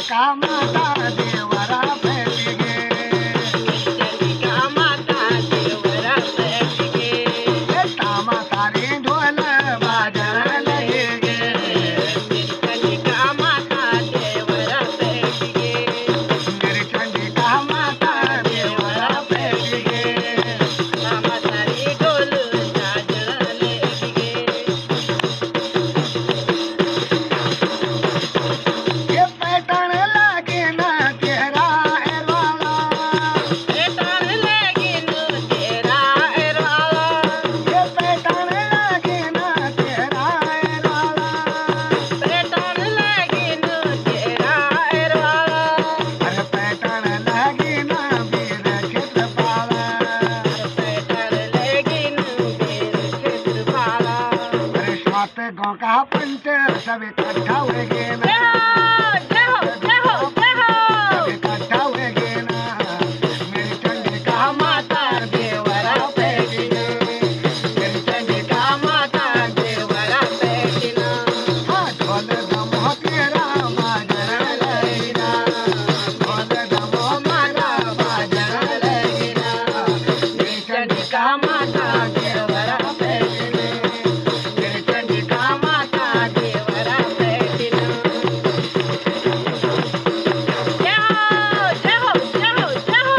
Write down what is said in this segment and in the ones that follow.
चंडिका माता देवरा बैठ चंडिका माता देवरा बैठ गे तामा तारे ढोल बाजन लगे चंडिका माता देवरा बैठ गे मेरी चंडिका माता देवरा बैठ मामा तारी ढोल साजन लेगे ये पैटर्न लागे ना तेरा एरवाला पैटर्न लेगी नु तेरा एरवाला ये पैटर्न लागे ना तेरा एरवाला पैटर्न लेगी नु तेरा एरवाला अरे पैटर्न लागे ना वीर क्षेत्रपाला पैटर्न लेगी नु तेरे क्षेत्रपाला अरे स्वात गाँव का पंच सब इकट्ठा हुए गे ना जय हो जय हो जय हो सब इकट्ठा हुए गे ना मेरी चंडिका माता देवरा बैठ मेरी चंडिका माता देवरा बैठना हाँ ढोल दमो तेरा बाजन लगेगा ढोल दमो मारा बाजन लगेगा मेरी चंडिका माता देवरा बैठ मेरी चंडिका माता देवरा बैठना जय हो जय हो जय हो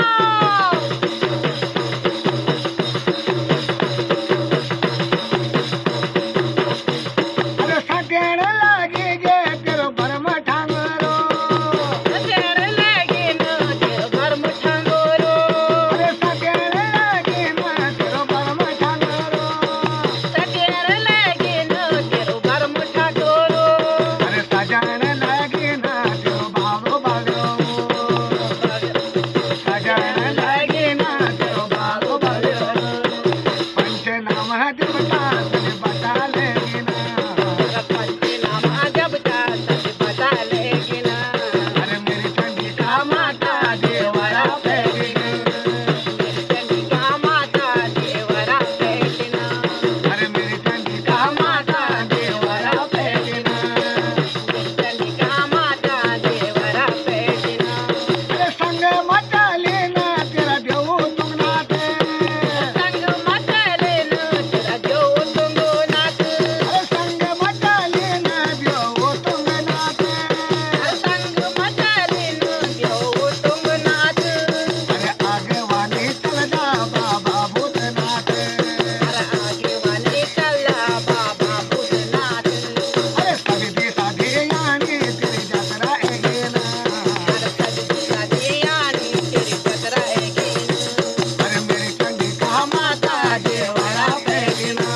अरे सटेण लागे गे तेरो भरम ठांगरो तेरे लेगी नु तेरे घर मुठंगोरो अरे सटेण लागे ना तेरो भरम ठांगरो तेरे लेगी नु तेरे घर मुठंगोरो अरे सजान लागे ना तेरो बाबो बालो सजान लागे ना तेरो बाबो बालो पंच नाम देवता तने बता लेगी ना पंचनामा जब तक बता लेगी ना अरे मेरी चंडिका माता देवरा बैठ चंडिका माता देवरा बैठना अरे मेरी चंडिका माता देवरा बैठ चंडिका माता देवरा बैठना अरे संग मचा लेना तेरा देव तुंगनाथ संग मचले नु तेरा जो तुंगो नाथ अरे संग मचा लेना देव तुंगनाथ संग मचले नु जो तुंग नाथ अरे आगे वाली चल जा बाबा भूतनाथ अरे आगे वाले चला बाबा भूतनाथ अरे सभी दिशा दे यानी तेरी यात्रा है ना अरे सदी सदी यानी तेरी पतरा है अरे मेरी चंडिका माता देवरा बैठना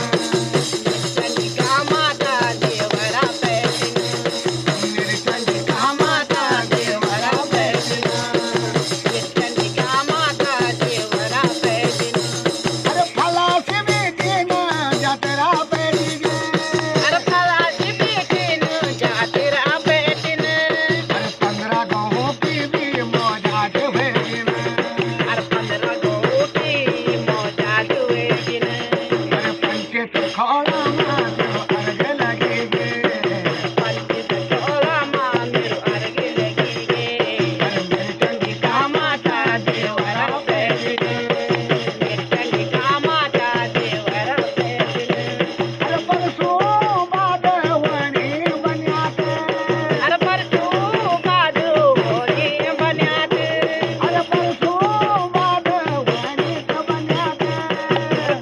चंडिका माता देवरा बैठना मेरी चंडिका माता देवरा बैठना चंडिका माता देवरा बैठना अरे फला से भी देना यात्रा बैठ अरे फलासी बेटी नु जातिरा बैठना अरे 15 गाँवों की भी मौजाद भेजना अरे 15 गोटी मौजा दुए दिन अरे पंचे तो खौड़ा मारो अर्घ लगेगे पंडित तोला मां मेरो अर्घ लगेगे अरे मेरी चंडिका माता देवरा बैठना चंडिका माता देवरा बैठना अरे परसों बाद वणी बन्यात अरे परसों बाद होली बन्यात अरे परसों बाद वणी बन्यात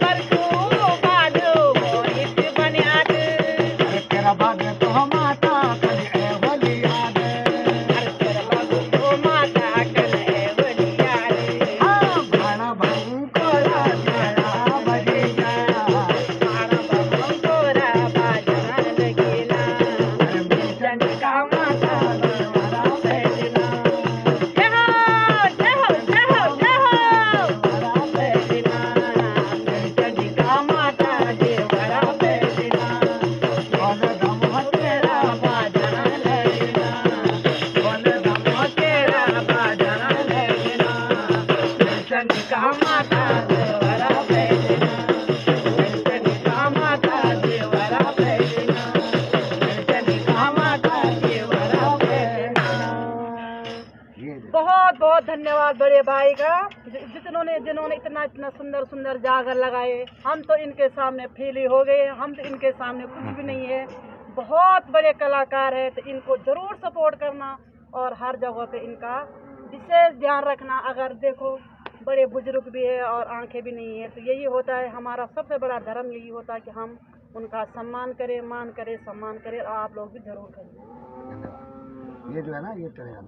परसों बाद होली बन्यात अरे तेरा भाग तो माता कल एवली याद अरे तेरा बाबू तो माता कल है बलिया रे हाँ भाना भंकोरा तेरा बजेगा मारा बाबू तोरा बाजना लगेला अरे मेरी चंडिका माता देवरा बैठना जय हो जय हो जय हो देवरा बैठना मेरी चंडिका माता देवरा बैठना बोल दम तेरा बाजना लगना बोल दम तेरा बाजना लगना मेरी चंडिका माता देवरा बैठना मेरी चंडिका माता देवरा बैठना मेरी चंडिका माता देवरा बैठना बहुत धन्यवाद बड़े भाई का, जिन्होंने इतना इतना सुंदर सुंदर जागर लगाए। हम तो इनके सामने फेली हो गए, हम तो इनके सामने कुछ भी नहीं है। बहुत बड़े कलाकार है, तो इनको जरूर सपोर्ट करना और हर जगह पे इनका विशेष ध्यान रखना। अगर देखो बड़े बुजुर्ग भी है और आंखें भी नहीं है, तो यही होता है हमारा सबसे बड़ा धर्म, यही होता है कि हम उनका सम्मान करें, मान करें, सम्मान करें, और आप लोग भी जरूर करें। धन्यवाद। ये जो है ना, ये चलेगा।